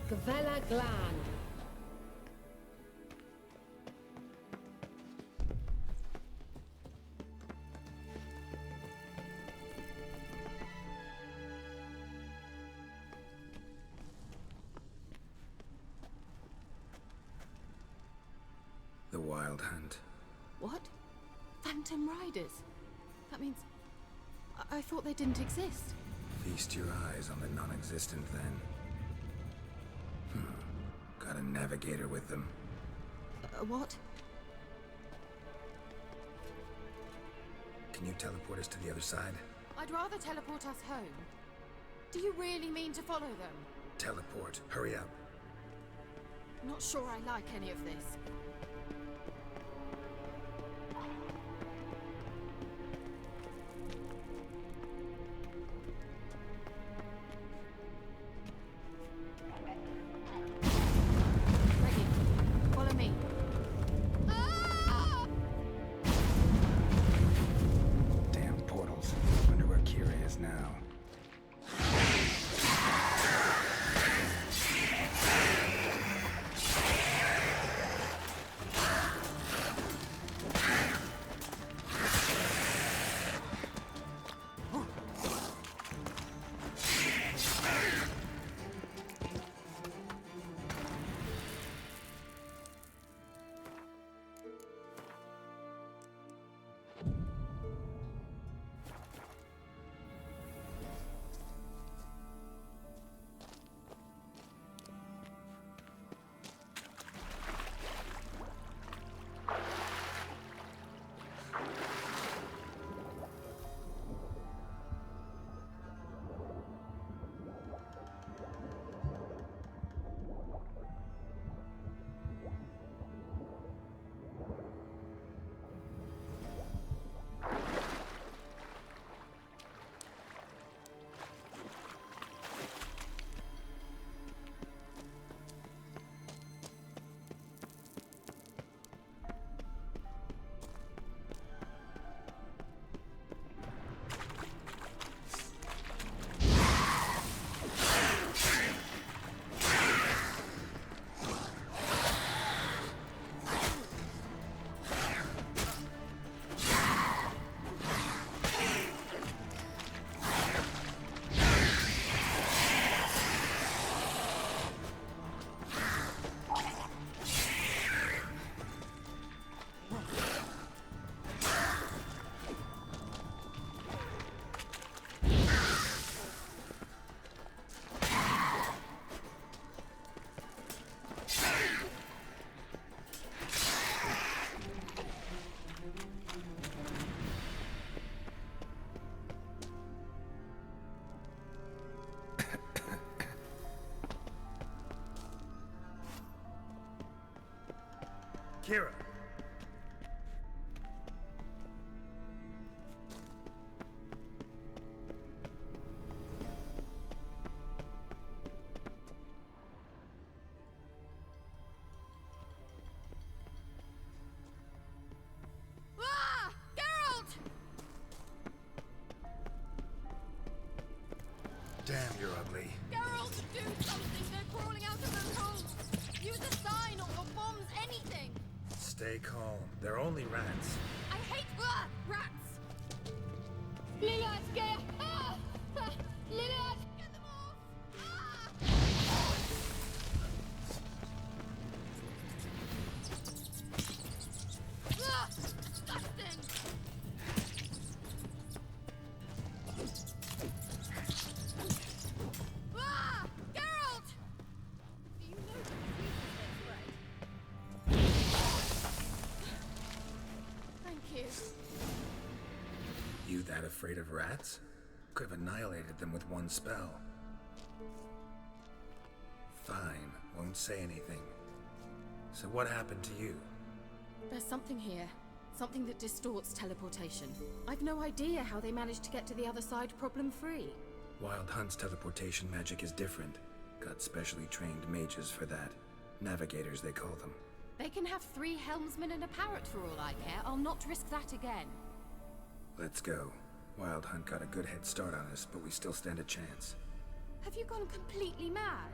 Gvela Glan. The Wild Hunt. What? Phantom Riders? That means... I thought they didn't exist. Feast your eyes on the non-existent then. Got a navigator with them. What? Can you teleport us to the other side? I'd rather teleport us home. Do you really mean to follow them? Teleport. Hurry up. Not sure I like any of this. Kira! Ah! Geralt! Damn, you're ugly. Geralt, do something! They're crawling out of those holes! Use a sign or bombs, anything! Stay calm. They're only rats. I hate rats! Lilad, get Lilad! Get them off! Ah! Ah! Disgusting! Ah! Geralt! Do you know the disease is Thank you. You that afraid of rats? Could have annihilated them with one spell. Fine, won't say anything. So what happened to you? There's something here. Something that distorts teleportation. I've no idea how they managed to get to the other side problem-free. Wild Hunt's teleportation magic is different. Got specially trained mages for that. Navigators, they call them. They can have 3 helmsmen and a parrot for all I care. I'll not risk that again. Let's go. Wild Hunt got a good head start on us, but we still stand a chance. Have you gone completely mad?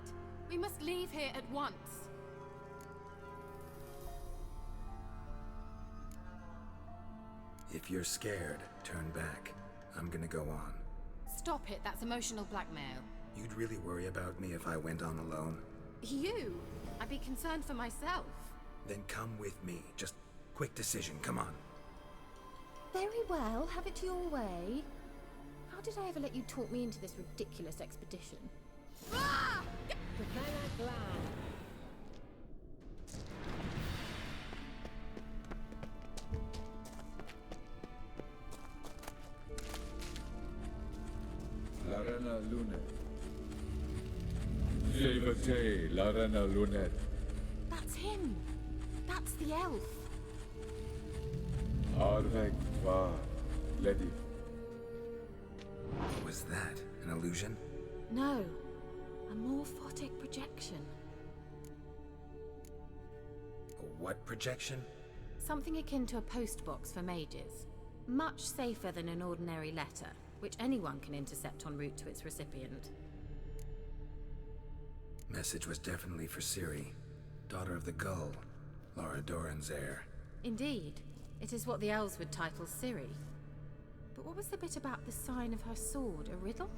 We must leave here at once. If you're scared, turn back. I'm gonna go on. Stop it, that's emotional blackmail. You'd really worry about me if I went on alone? You? I'd be concerned for myself. Then come with me. Just quick decision, come on. Very well, have it your way. How did I ever let you talk me into this ridiculous expedition? Ah! Savannah Glan. Larena Lunet. Jevate Larena Lunet. That's him. That's the elf. Arvek Va Ledi. What was that? An illusion? No. A morphotic projection. A what projection? Something akin to a postbox for mages. Much safer than an ordinary letter, which anyone can intercept en route to its recipient. Message was definitely for Ciri, daughter of the Gull, Lara Doran's heir. Indeed. It is what the elves would title Ciri. But what was the bit about the sign of her sword? A riddle?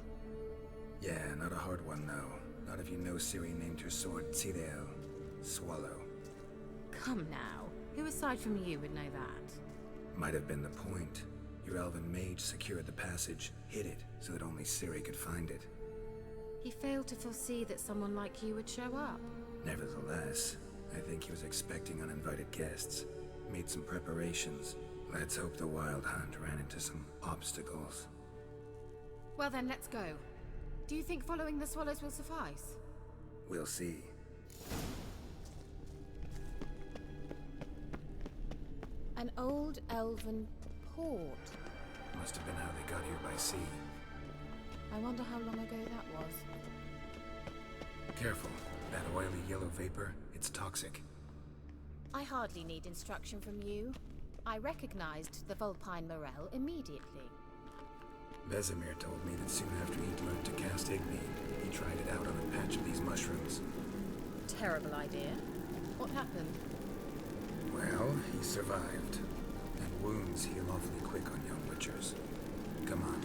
Yeah, not a hard one, though. Not if you know Ciri named her sword Tsireel, Swallow. Come now. Who aside from you would know that? Might have been the point. Your elven mage secured the passage, hid it, so that only Ciri could find it. He failed to foresee that someone like you would show up. Nevertheless, I think he was expecting uninvited guests. Made some preparations. Let's hope the Wild Hunt ran into some obstacles. Well then, let's go. Do you think following the swallows will suffice? We'll see. An old elven port. Must have been how they got here by sea. I wonder how long ago that was. Careful. That oily yellow vapor, it's toxic. I hardly need instruction from you. I recognized the Vulpine Morel immediately. Vesemir told me that soon after he'd learned to cast Igni, he tried it out on a patch of these mushrooms. Terrible idea. What happened? Well, he survived. And wounds heal awfully quick on young witchers. Come on.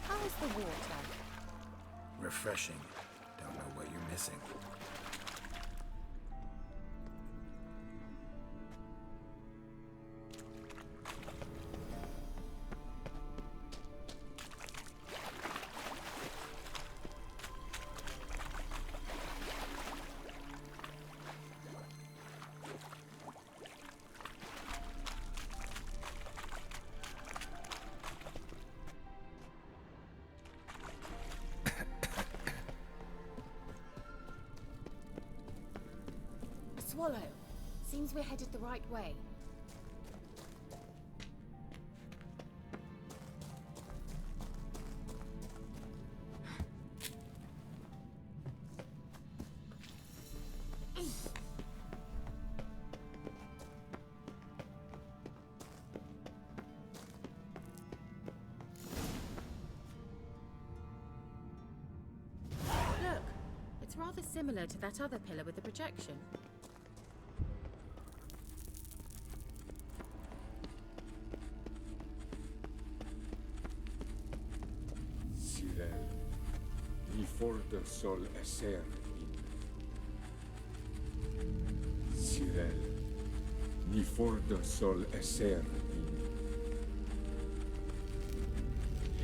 How's the water? Refreshing. Don't know what you're missing. Swallow. Seems we're headed the right way. similar to that other pillar with the projection. Cyril, ni forte sol esser in. Cyril, ni forte sol esser in.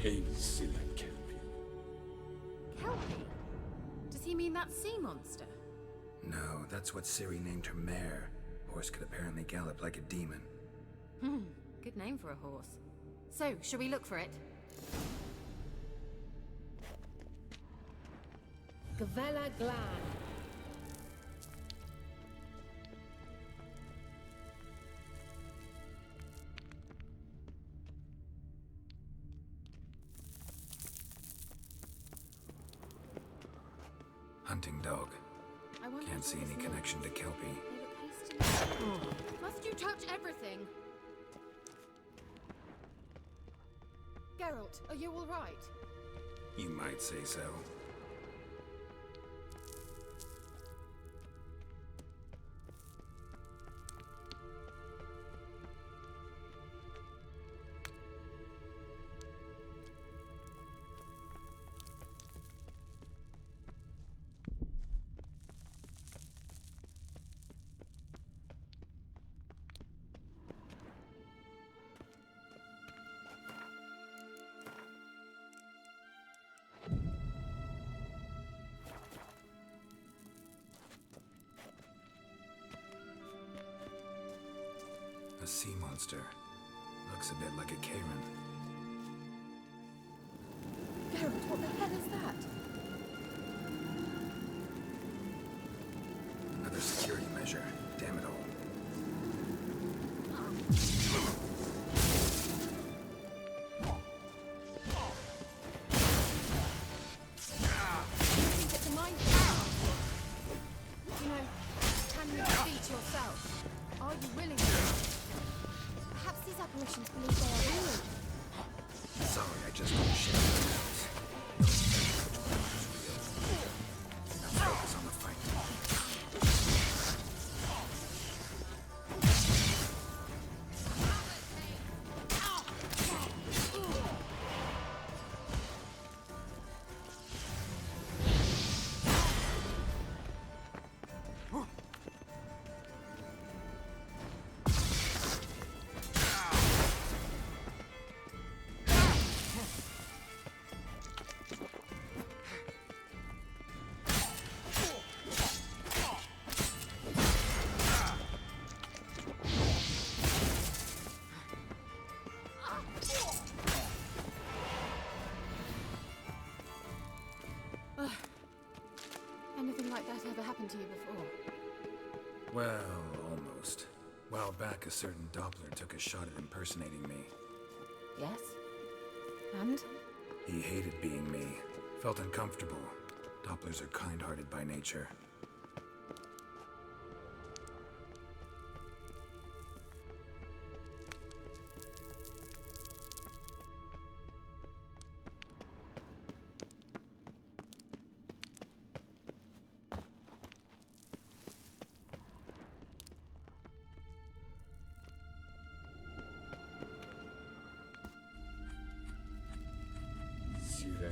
Hail Silla Kelpie. Kelpie? Does he mean that sea monster? No, that's what Ciri named her mare. Horse could apparently gallop like a demon. Good name for a horse. So, shall we look for it? Gavella Glan. Hunting dog. I wonder Can't if see it any was connection to lost. Kelpie. They look hasty. Must you touch everything? Geralt, are you all right? You might say so. A sea monster. Looks a bit like a Karen. Geralt, what the hell is that? Another security measure. Damn it all. You think it's a minefield? You know, can you defeat yourself? Are you willing to? Perhaps these apparitions believe they are real. Sorry, I just don't share the news. Now focus on the fight. Anything like that ever happened to you before? Well, almost. A while back, a certain Doppler took a shot at impersonating me. Yes. And? He hated being me. Felt uncomfortable. Dopplers are kind-hearted by nature. Cyril,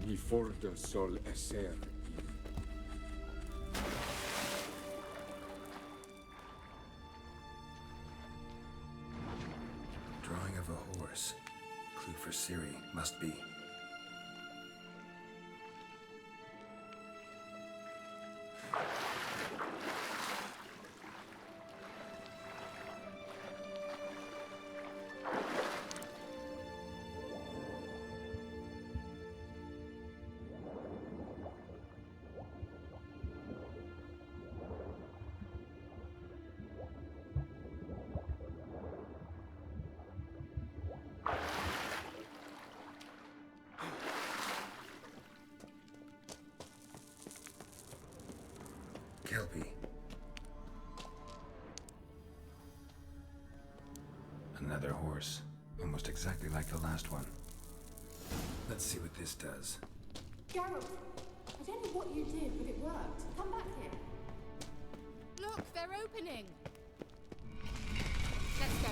ni forte sol esser in. Drawing of a horse. Clue for Ciri, must be. Kelpie. Another horse. Almost exactly like the last one. Let's see what this does. Geralt, I don't know what you did, but it worked. Come back here. Look, they're opening. Let's go.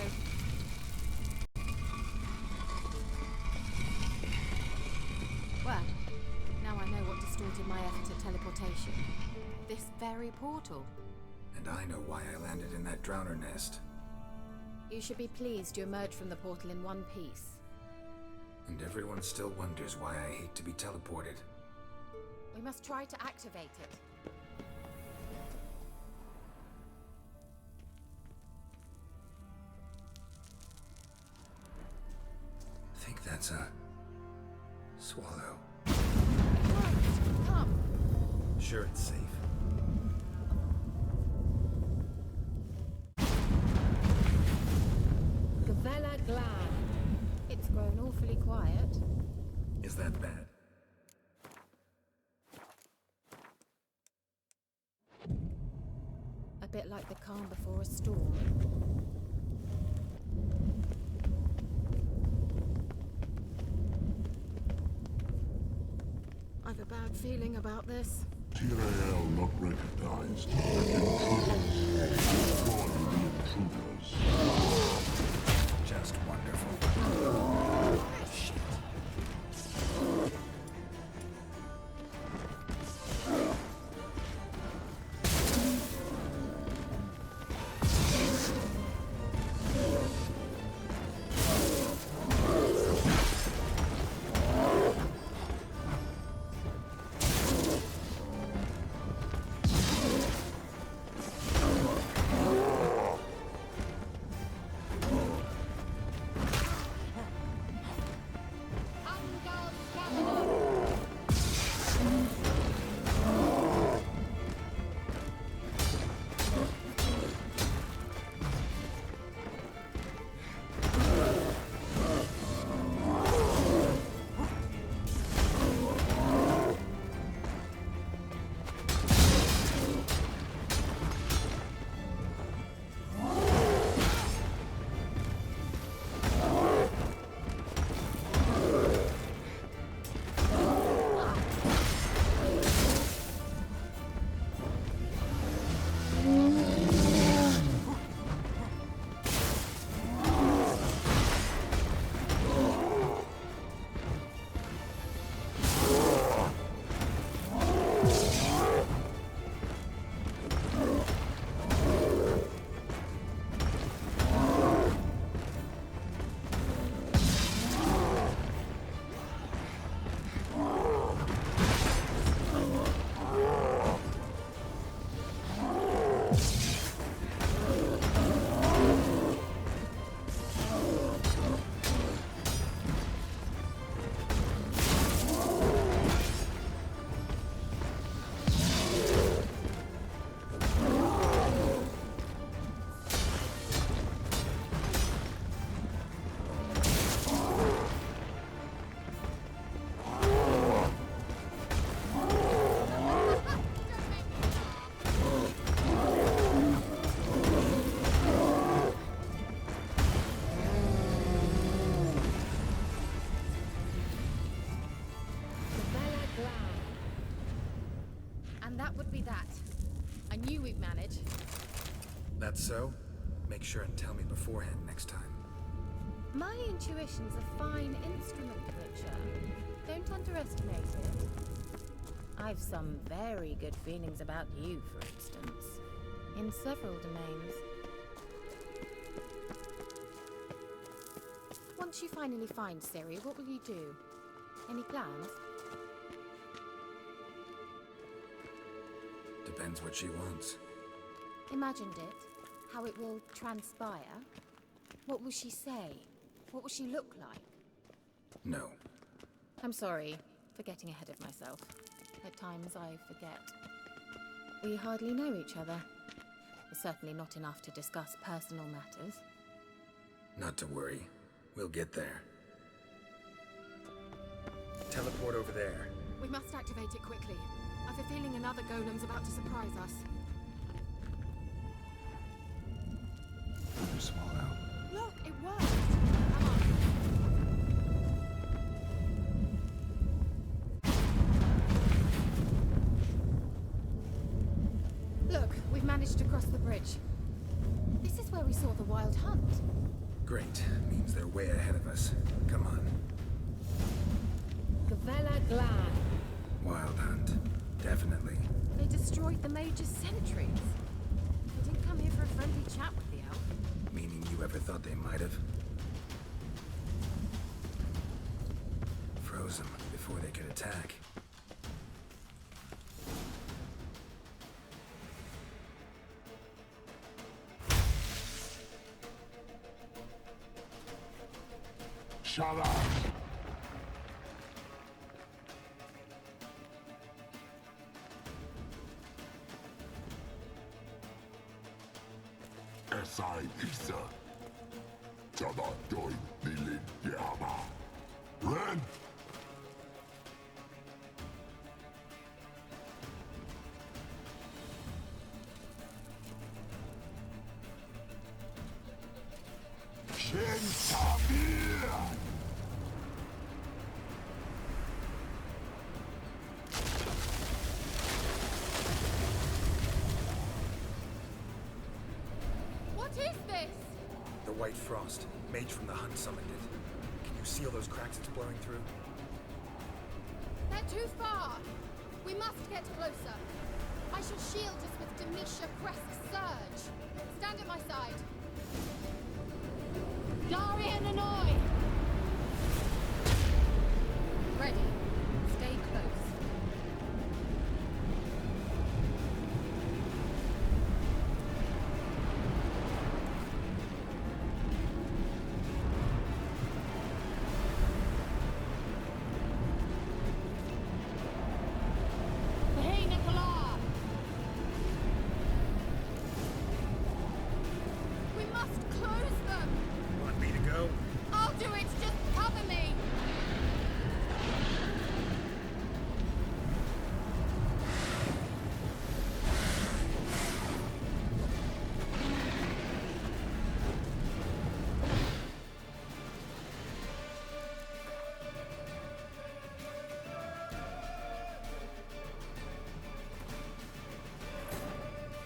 Well, now I know what distorted my effort at teleportation. This very portal. And I know why I landed in that drowner nest. You should be pleased you emerged from the portal in one piece. And everyone still wonders why I hate to be teleported. We must try to activate it. I think that's a swallow. Come. Sure it's safe. Gavella Glan. It's grown awfully quiet. Is that bad? A bit like the calm before a storm. I've a bad feeling about this. TRAL not recognized. Intruders. Destroy the intruders. Just wonderful. Shit. That's so? Make sure and tell me beforehand next time. My intuition's a fine instrument, Richard. Don't underestimate it. I've some very good feelings about you, for instance. In several domains. Once you finally find Siri, what will you do? Any plans? Depends what she wants. Imagined it. How it will transpire. What will she say? What will she look like? No. I'm sorry for getting ahead of myself. At times I forget. We hardly know each other. Certainly not enough to discuss personal matters. Not to worry. We'll get there. Teleport over there. We must activate it quickly. I've a feeling another golem's about to surprise us. Another swallow. Look, it worked! Come on. carriage. This is where we saw the wild hunt. Great. Means they're way ahead of us. Come on. Gavella Glan. Wild hunt. Definitely. They destroyed the Mage's sentries. They didn't come here for a friendly chat with the elf. Meaning you ever thought they might have? Froze them before they could attack. Shut up! Esai Isa. Tada doin nilin yama. Ren! Shen Samir! What is this? The White Frost. Mage from the hunt summoned it. Can you seal those cracks it's blowing through? They're too far. We must get closer. I shall shield us with Demisha Crest's surge. Stand at my side. Darian Annoy. Ready. Stay close. Hey, Nicola. We must close them. Want me to go? I'll do it. Just cover me.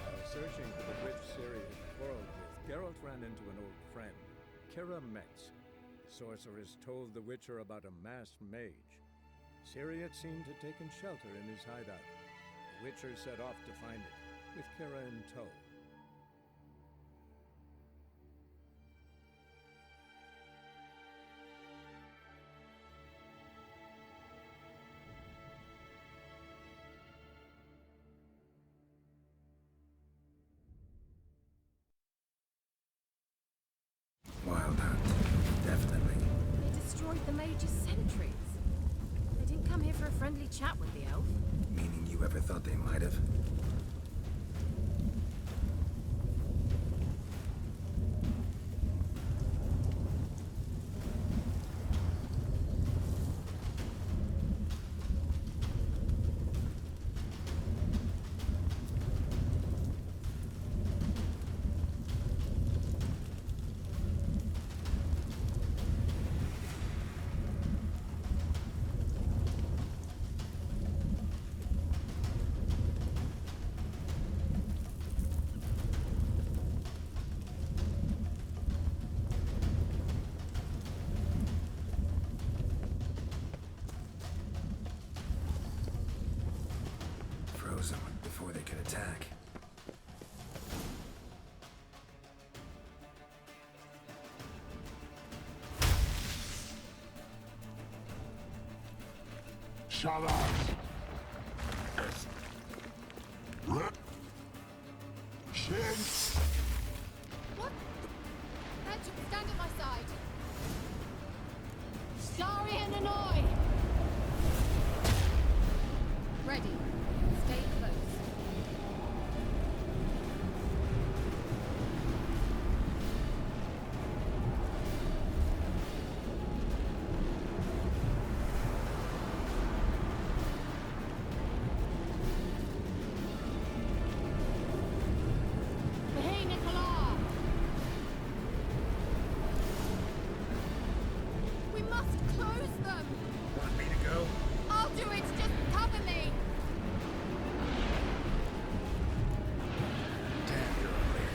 While searching for the witch Syria quarreled with, Geralt ran into an old friend, Kira Metz. The sorceress told the Witcher about a masked mage. Syriot seemed to have taken shelter in his hideout. The Witcher set off to find it, with Kira in tow. Wild hunt. Definitely. They destroyed the Mage's sentries. They didn't come here for a friendly chat with the elf. Meaning you ever thought they might have? Froze them before they could attack. Shut up! Es... Re... Shen... What? Hedge, stand at my side. Darian Annoy. Ready. Stay close. Hey, Nicola. We must close them. Want me to go? I'll do it. Just cover me. Damn, you're ugly.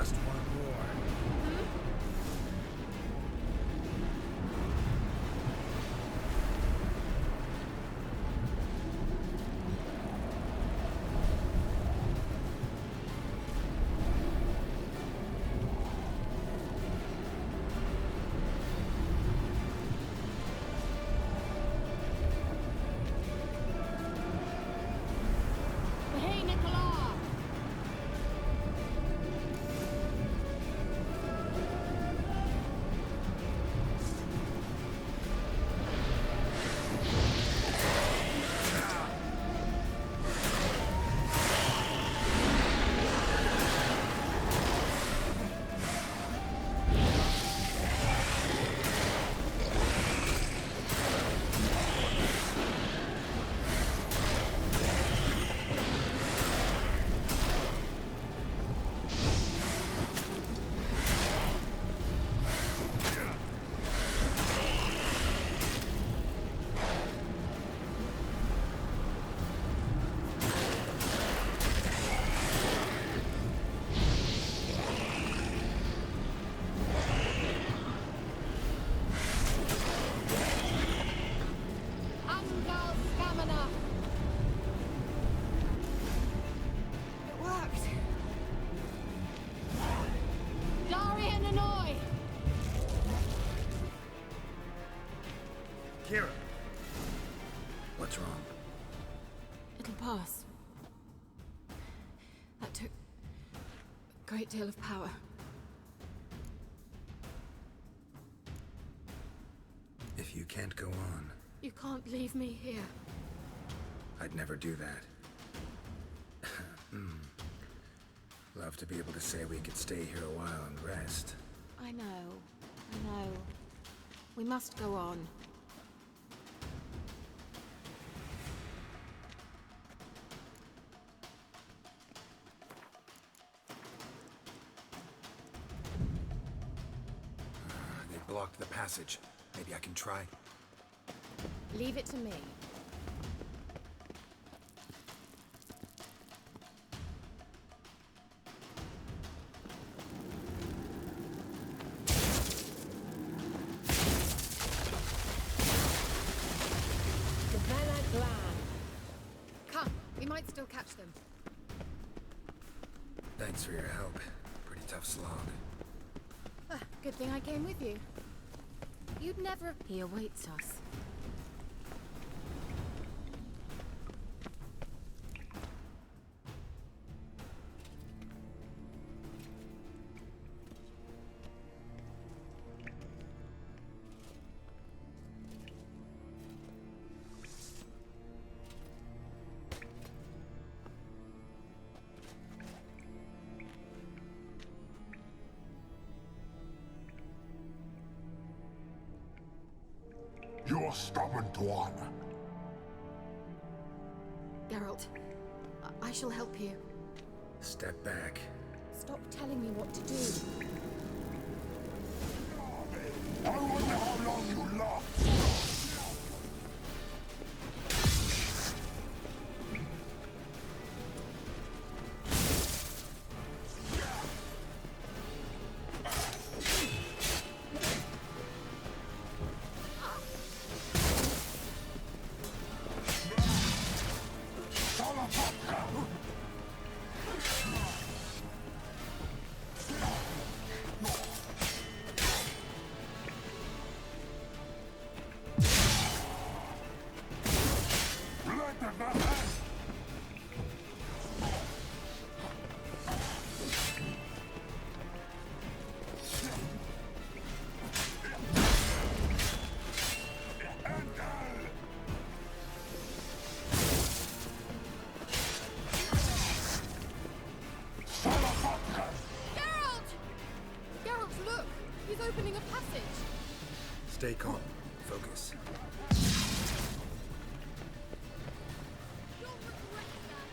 just one more. Hey, Nicola! Angal Stamina! It worked! Dari and Hanoi! Kira! What's wrong? It'll pass. That took a great deal of power. If you can't go on, You can't leave me here. I'd never do that. Love to be able to say we could stay here a while and rest. I know. We must go on. They blocked the passage. Maybe I can try. Leave it to me. Come, we might still catch them. Thanks for your help. Pretty tough slog. Good thing I came with you. You'd never... He awaits us. You're stubborn, Tuan. Geralt, I shall help you. Step back. Stop telling me what to do. I wonder how long you last. Opening a passage. Stay calm. Focus. You'll regret that.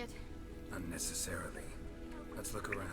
tired. Unnecessarily. Let's look around.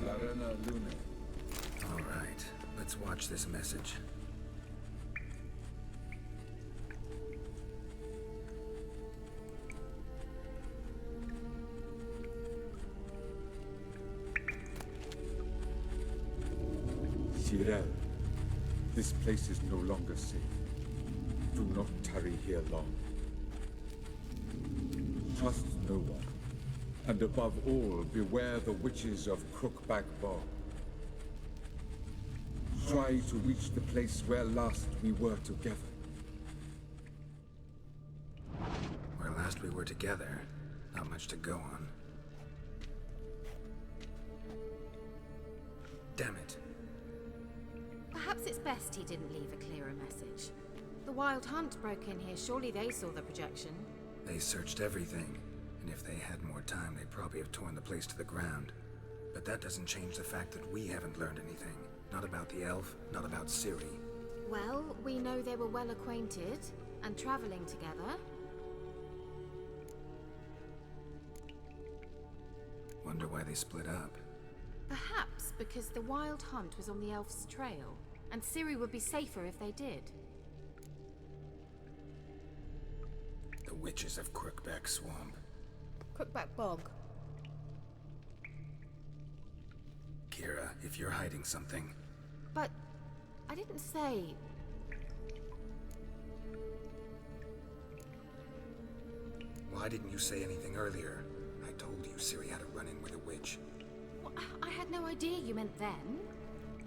Larena Lune. All right, let's watch this message. Cyril, this place is no longer safe. Do not tarry here long. Trust no one. And above all, beware the witches of Crookback Bog. Try to reach the place where last we were together. Where last we were together, not much to go on. Damn it. Perhaps it's best he didn't leave a clearer message. The Wild Hunt broke in here. Surely they saw the projection. They searched everything, and if they had more time, they'd probably have torn the place to the ground. But that doesn't change the fact that we haven't learned anything. Not about the elf, not about Ciri. Well, we know they were well acquainted and traveling together. Wonder why they split up. Perhaps because the Wild Hunt was on the elf's trail, and Ciri would be safer if they did. The witches of Crookback Swamp. Crookback Bog. Kira, if you're hiding something... But I didn't say... Why didn't you say anything earlier? I told you Ciri had a run-in with a witch. Well, I had no idea you meant then.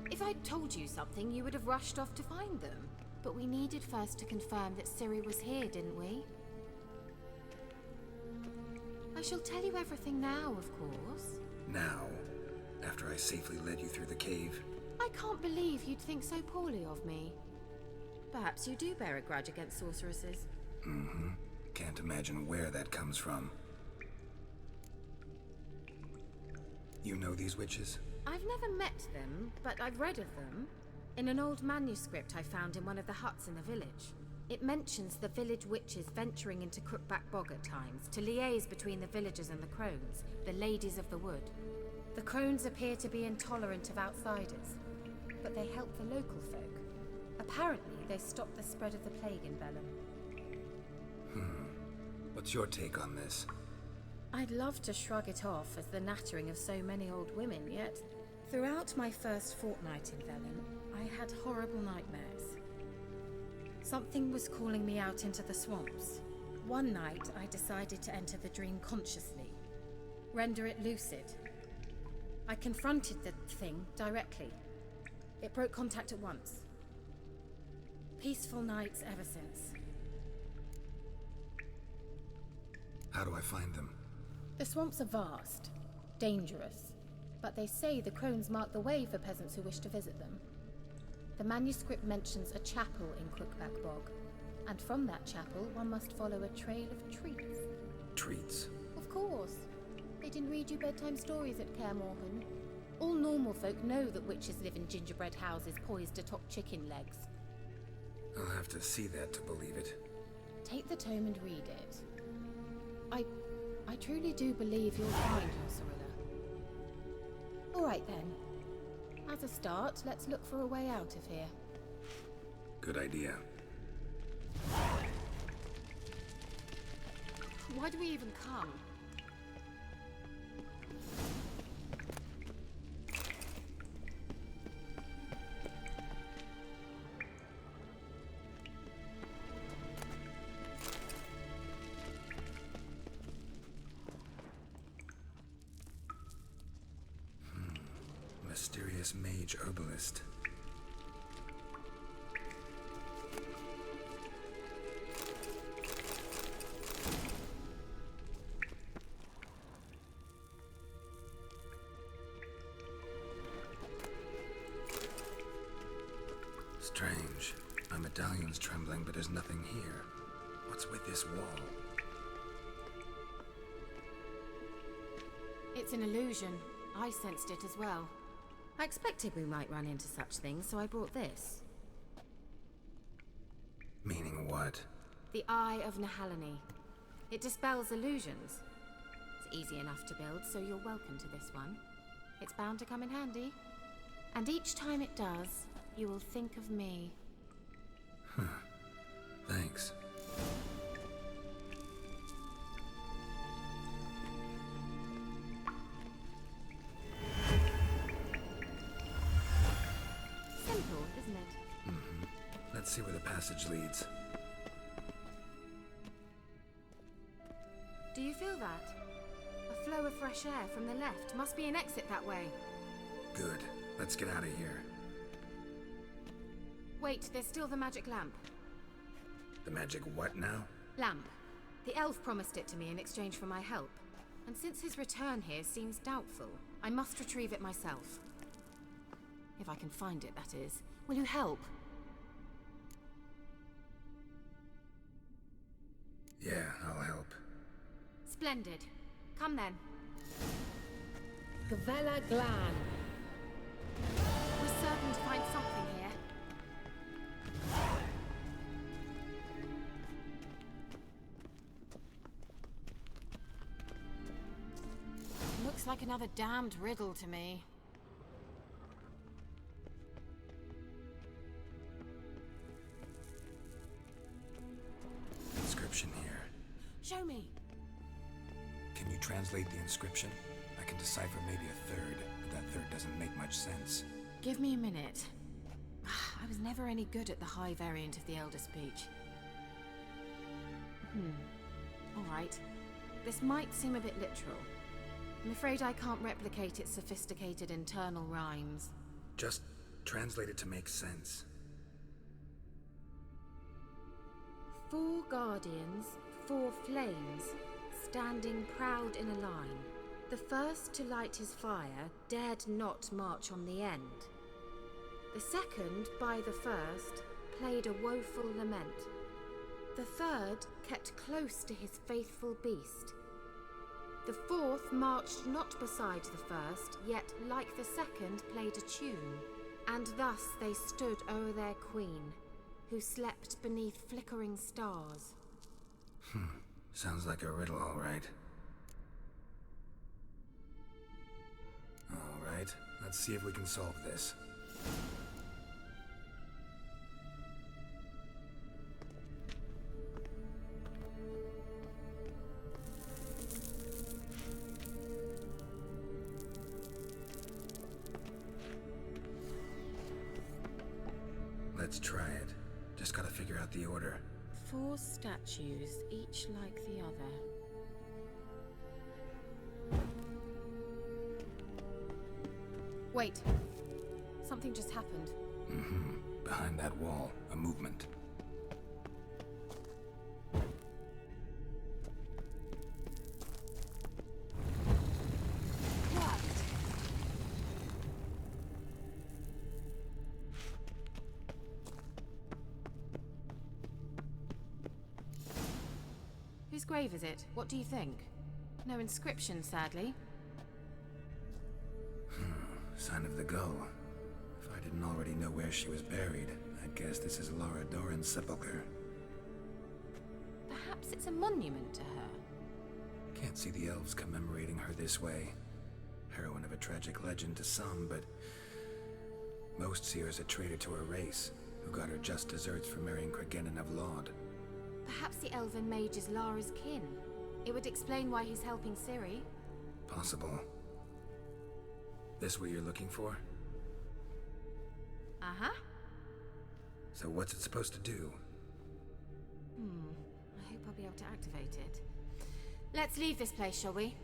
If I'd told you something, you would have rushed off to find them. But we needed first to confirm that Ciri was here, didn't we? I shall tell you everything now, of course. Now? After I safely led you through the cave? I can't believe you'd think so poorly of me. Perhaps you do bear a grudge against sorceresses. Mm-hmm. Can't imagine where that comes from. You know these witches? I've never met them, but I've read of them. In an old manuscript I found in one of the huts in the village. It mentions the village witches venturing into Crookback Bog at times to liaise between the villagers and the crones, the ladies of the wood. The crones appear to be intolerant of outsiders, but they help the local folk. Apparently, they stop the spread of the plague in Bellum. What's your take on this? I'd love to shrug it off as the nattering of so many old women, yet throughout my first fortnight in Velen, I had horrible nightmares. Something was calling me out into the swamps. One night, I decided to enter the dream consciously, render it lucid. I confronted the thing directly. It broke contact at once. Peaceful nights ever since. How do I find them? The swamps are vast, dangerous, but they say the crones mark the way for peasants who wish to visit them. The manuscript mentions a chapel in Crookback Bog, and from that chapel one must follow a trail of treats. Treats? Of course. They didn't read you bedtime stories at Kaer Morhen. All normal folk know that witches live in gingerbread houses poised atop chicken legs. I'll have to see that to believe it. Take the tome and read it. I truly do believe you'll find your Cirilla. All right then. As a start, let's look for a way out of here. Good idea. Why do we even come? Mysterious mage herbalist. Strange. My medallion's trembling, but there's nothing here. What's with this wall? It's an illusion. I sensed it as well. I expected we might run into such things, so I brought this. Meaning what? The Eye of Nehaleni. It dispels illusions. It's easy enough to build, so you're welcome to this one. It's bound to come in handy. And each time it does, you will think of me. Thanks. Simple, isn't it? Let's see where the passage leads. Do you feel that? A flow of fresh air from the left. Must be an exit that way. Good. Let's get out of here. Wait, there's still the magic lamp. The magic what now? Lamp. The elf promised it to me in exchange for my help. And since his return here seems doubtful, I must retrieve it myself. If I can find it, that is. Will you help? Yeah, I'll help. Splendid. Come then. Gavella Glan. We're certain to find something here. Looks like another damned riddle to me. Inscription here. Show me. Can you translate the inscription? I can decipher maybe a third, but that third doesn't make much sense. Give me a minute. I was never any good at the high variant of the Elder Speech. All right. This might seem a bit literal. I'm afraid I can't replicate its sophisticated internal rhymes. Just translate it to make sense. 4 guardians, 4 flames, standing proud in a line. The first to light his fire dared not march on the end. The second, by the first, played a woeful lament. The third kept close to his faithful beast. The fourth marched not beside the first, yet, like the second, played a tune. And thus they stood o'er their queen, who slept beneath flickering stars. Sounds like a riddle, all right. All right, let's see if we can solve this. Let's try it. Just gotta figure out the order. 4 statues, each like the other. Wait. Something just happened. Behind that wall, a movement. Whose grave is it? What do you think? No inscription, sadly. sign of the gull. If I didn't already know where she was buried, I'd guess this is Lara Doran's sepulcher. Perhaps it's a monument to her. Can't see the elves commemorating her this way. Heroine of a tragic legend to some, but most see her as a traitor to her race, who got her just desserts for marrying Cregennan of Laud. Perhaps the elven mage is Lara's kin. It would explain why he's helping Ciri. Possible. This what you're looking for? Uh-huh. So what's it supposed to do? I hope I'll be able to activate it. Let's leave this place, shall we?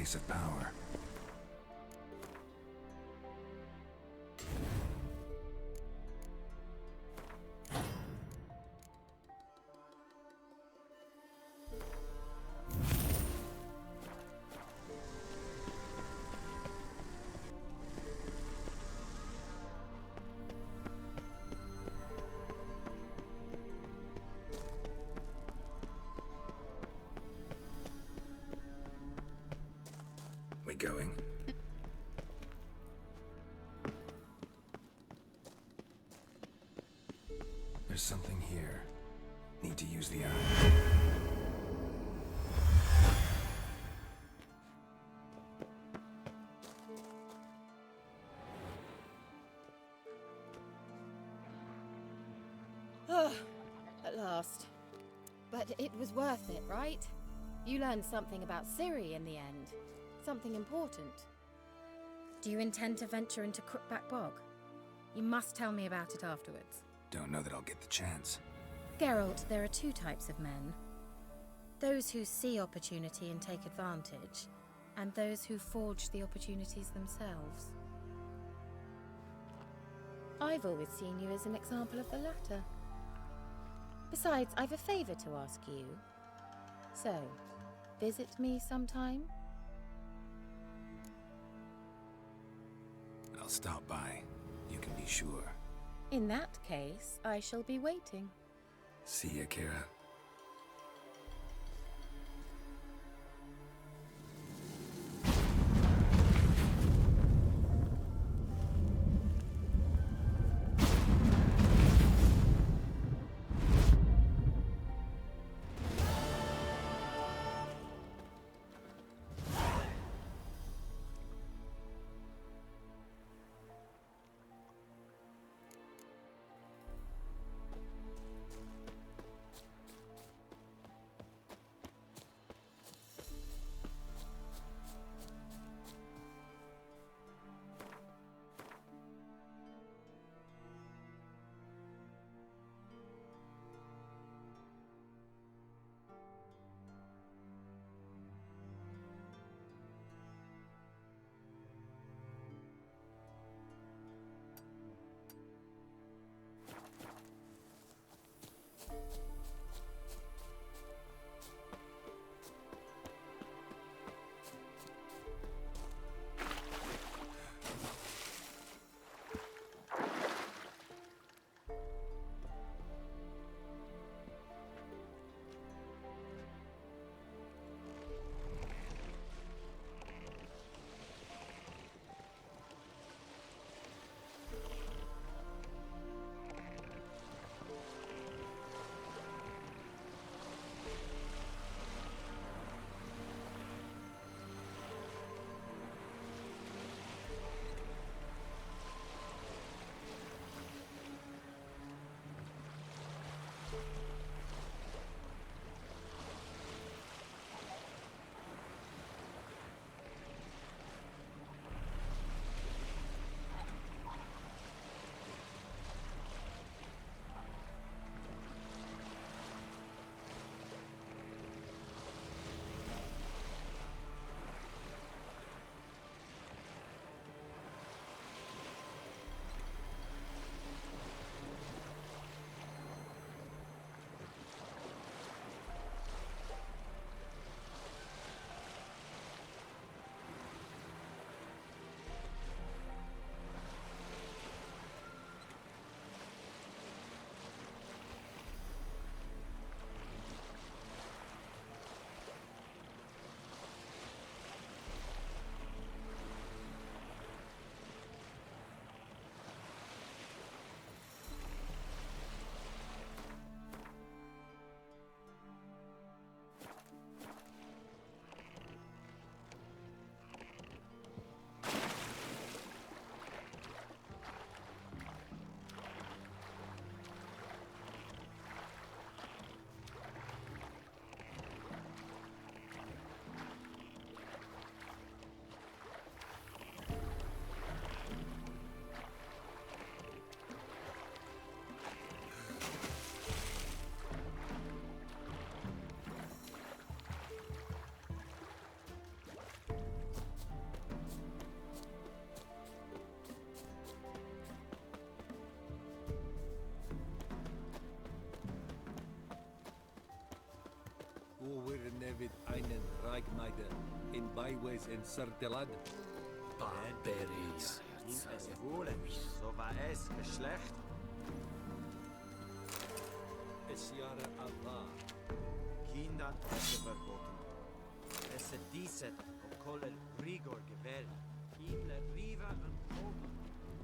place of power. We going? There's something here. Need to use the eye. At last. But it was worth it, right? You learned something about Ciri in the end. Something important. Do you intend to venture into Crookback Bog? You must tell me about it afterwards. Don't know that I'll get the chance. Geralt, there are two types of men. Those who see opportunity and take advantage, and those who forge the opportunities themselves. I've always seen you as an example of the latter. Besides, I've a favor to ask you. So, visit me sometime? I'll stop by. You can be sure. In that case, I shall be waiting. See ya, Kira. in byways in Sertelad. Barbarians. Es wohl, so war es Geschlecht. Es Jahre Allah. Kindern es verboten. Es diese Okole Rigor gewählt. Ile Riva und Koma.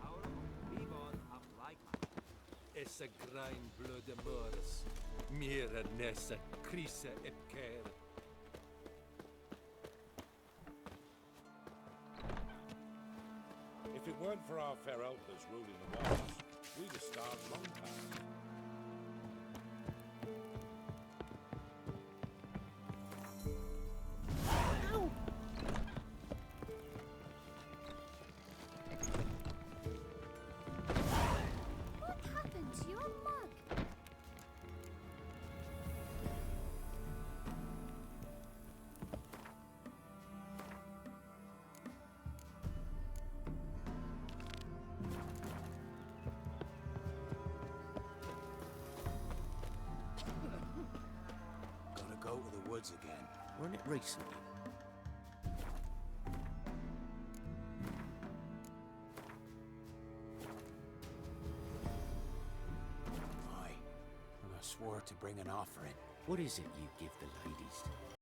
Auro Rivon ab Laikman. Es a grain blöde Mors. Mira nessa crise epker. If it weren't for our fair elders ruling the waters, we'd have starved long past. What happened to your mug? Gotta go to the woods again. Weren't it recently? I swore to bring an offering. What is it you give the ladies?